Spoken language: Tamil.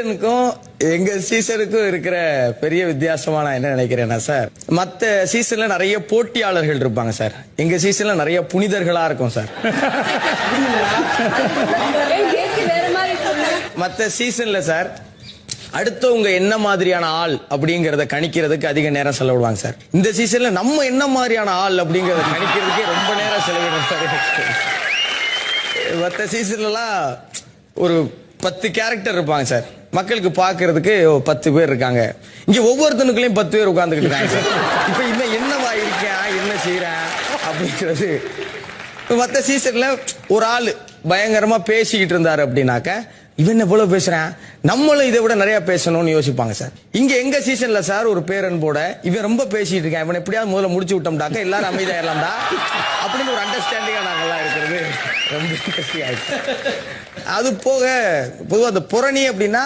எங்க சீசனுக்கும் இருக்கிற பெரிய வித்தியாசமா நான் என்ன நினைக்கிறேன்னா சார், மத்த சீசன்ல நிறைய போட்டியாளர்கள் இருப்பாங்க சார், எங்க சீசன்ல நிறைய புனிதர்களா இருக்கும் சார். மத்த சீசன்ல சார் அடுத்தவங்க என்ன மாதிரியான ஆள் அப்படிங்கறத கணிக்கிறதுக்கு அதிக நேரம் செலவிடுவாங்க சார். இந்த சீசன்ல நம்ம என்ன மாதிரியான ஆள் அப்படிங்கறத கணிக்கிறதுக்கே ரொம்ப நேரம் செலவிடும் சார். மத்த சீசன்லாம் ஒரு 10 கேரக்டர் இருப்பாங்க சார், மக்களுக்கு பாக்குறதுக்கு 10 பேர் இருக்காங்க. இங்க ஒவ்வொருத்தனுக்குள்ளயும் 10 பேர் உட்கார்ந்துட்டு இருக்காங்க சார். இப்ப இன்னும் என்னவா இருக்கேன், என்ன செய்யறேன் அப்படிங்கிறது. மத்த சீசன்ல ஒரு ஆளு பயங்கரமா பேசிக்கிட்டு இருந்தாரு அப்படின்னாக்க, இவன் எவ்வளவு பேசுறான், நம்மளும் இதை விட நிறைய பேசணும்னு யோசிப்பாங்க சார். இங்க எங்க சீசன்ல சார் ஒரு பேரன் போட, இவன் ரொம்ப பேசிட்டு இருக்கான், இவன் எப்படியாவது முதல்ல முடிச்சு விட்டோம்டாக்க எல்லாரும் அமைதியாயிரலாம்டா அப்படின்னு ஒரு அண்டர்ஸ்டாண்டிங்கா நாங்கெல்லாம் இருக்கிறது ரொம்ப இன்ட்ரெஸ்டிங் ஆயிடுச்சு. அது போக பொதுவாக அந்த புரணி அப்படின்னா